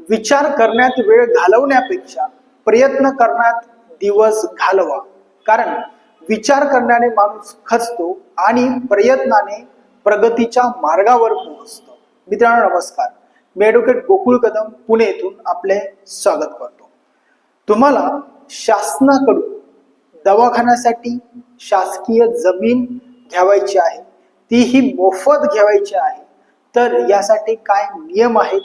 विचार करण्यात वेळ घालवण्यापेक्षा प्रयत्न करण्यात दिवस घालवा, कारण विचार करण्याने माणूस खचतो आणि प्रयत्नाने प्रगतीच्या मार्गावर पोहोचतो. मित्रांनो नमस्कार, मी ॲडव्होकेट गोकुळ कदम पुणे येथून आपले स्वागत करतो. तुम्हाला शासनाकडून दवाखान्यासाठी शासकीय जमीन घ्यावायची आहे, तीही मोफत घ्यावायची आहे, तर यासाठी काय नियम आहेत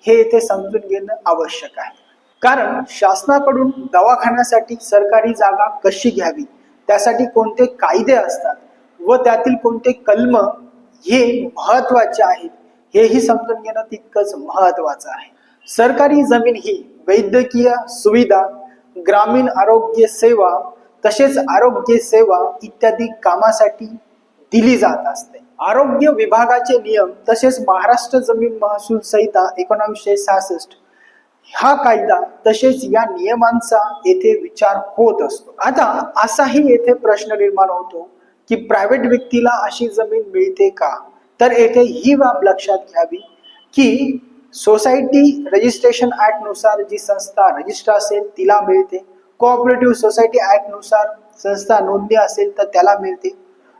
हे येथे समजून घेणं आवश्यक आहे. कारण शासनाकडून दवाखान्यासाठी सरकारी जागा कशी घ्यावी, त्यासाठी कोणते कायदे असतात व त्यातील कोणते कलम हे महत्वाचे आहेत, हेही समजून घेणं तितकंच महत्वाचं आहे. सरकारी जमीन ही वैद्यकीय सुविधा, ग्रामीण आरोग्य सेवा तसेच आरोग्य सेवा इत्यादी कामासाठी दिली जात असते. आरोग्य विभागाचे नियम तसेच महाराष्ट्र जमीन महसूल संहिता 1966 हा कायदा तसेच या नियमांचा येथे विचार होत असतो. आता असाही येथे प्रश्न निर्माण होतो की प्रायव्हेट व्यक्तीला अशी जमीन मिळते का? तर येथे ही बाब लक्षात घ्यावी की सोसायटी रजिस्ट्रेशन ऍक्ट नुसार जी संस्था रजिस्टर असेल तिला मिळते, कोऑपरेटिव्ह सोसायटी ऍक्ट नुसार संस्था नोंदणी असेल तर त्याला मिळते,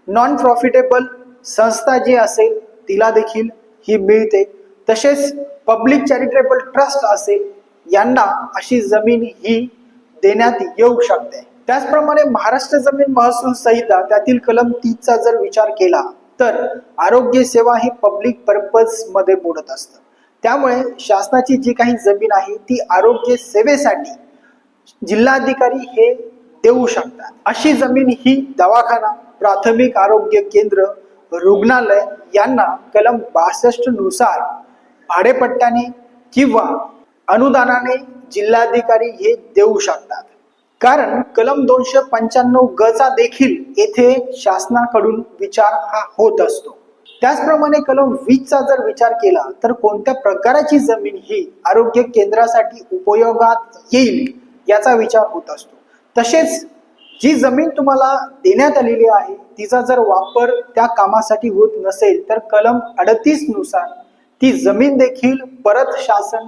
नॉन प्रॉफिटेबल संस्था जी असेल तिला देखील ही मिळते, तसेच पब्लिक चॅरिटेबल ट्रस्ट असेल यांना अशी जमीन ही देण्यात येऊ शकते. त्याचप्रमाणे महाराष्ट्र जमीन महसूल संहिता त्यातील कलम 30 चा जर विचार केला तर आरोग्य सेवा ही पब्लिक पर्पज मध्ये मोडत असतं. त्यामुळे शासनाची जी काही जमीन आहे ती आरोग्य सेवेसाठी जिल्हाधिकारी हे देऊ शकतात. अशी जमीन ही दवाखाना, प्राथमिक आरोग्य केंद्र, रुग्णालय यांना कलम 62 नुसार भाडेपट्ट्याने किंवा अनुदानाने जिल्हाधिकारी हे देऊ शकतात. कारण कलम 295 ग चा देखील येथे शासनाकडून विचार हा होत असतो. त्याचप्रमाणे कलम 20 चा जर विचार केला तर कोणत्या प्रकारची जमीन ही आरोग्य केंद्रासाठी उपयोगात येईल याचा विचार होत असतो. तसेच जी जमीन तुम्हाला देण्यात आलेली आहे तिचा जर वापर त्या कामासाठी होत नसेल तर कलम 38 नुसार ती जमीन देखील परत शासन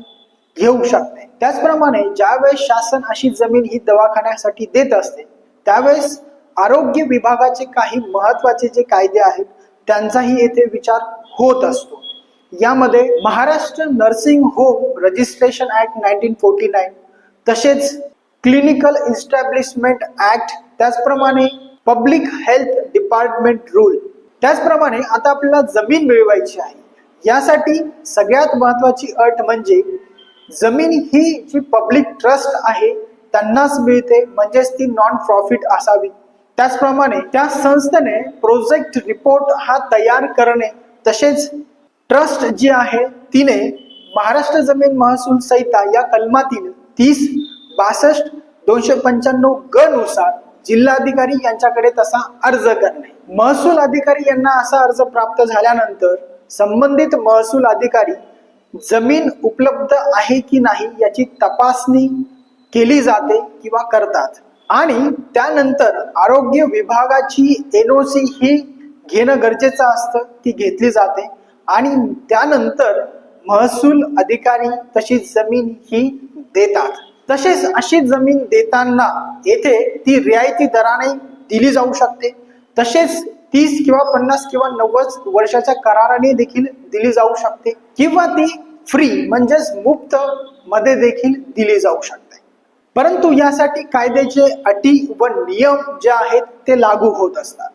घेऊ शकते. त्याचप्रमाणे ज्यावेळेस शासन अशी जमीन ही दवाखान्यासाठी देत असते त्यावेळेस आरोग्य विभागाचे काही महत्वाचे जे कायदे आहेत त्यांचाही येथे विचार होत असतो. यामध्ये Maharashtra nursing home registration act 1949, तसेच क्लिनिकल इस्टॅब्लिशमेंट ऍक्ट, त्याचप्रमाणे पब्लिक हेल्थ डिपार्टमेंट रूल. त्याचप्रमाणे आता आपल्याला जमीन मिळवायची आहे, यासाठी सगळ्यात महत्वाची अट म्हणजे जमीन ही जी पब्लिक ट्रस्ट आहे त्यांनाच मिळते, म्हणजेच ती नॉन प्रॉफिट असावी. त्याचप्रमाणे त्या संस्थेने प्रोजेक्ट रिपोर्ट हा तयार करणे, तसेच ट्रस्ट जी आहे तिने महाराष्ट्र जमीन महसूल संहिता या कलमातील 30, 62, 295 ग नुसार जिल्हाधिकारी यांच्याकडे तसा अर्ज करणे. महसूल अधिकारी यांना असा अर्ज प्राप्त झाल्यानंतर संबंधित महसूल अधिकारी जमीन उपलब्ध आहे की नाही याची तपासणी केली जाते किंवा करतात आणि त्यानंतर आरोग्य विभागाची NOC ही घेणं गरजेचं असतं, ती घेतली जाते आणि त्यानंतर महसूल अधिकारी तशी जमीन ही देतात. तसेच अशी जमीन देताना येथे ती रियायती दराने दिली जाऊ शकते, तसेच 30 किंवा 50 किंवा 90 वर्षाच्या कराराने देखील दिली जाऊ शकते किंवा ती फ्री म्हणजेच मुक्त मध्ये देखील दिली जाऊ शकते. परंतु यासाठी कायद्याचे अटी व नियम जे आहेत ते लागू होत असतात.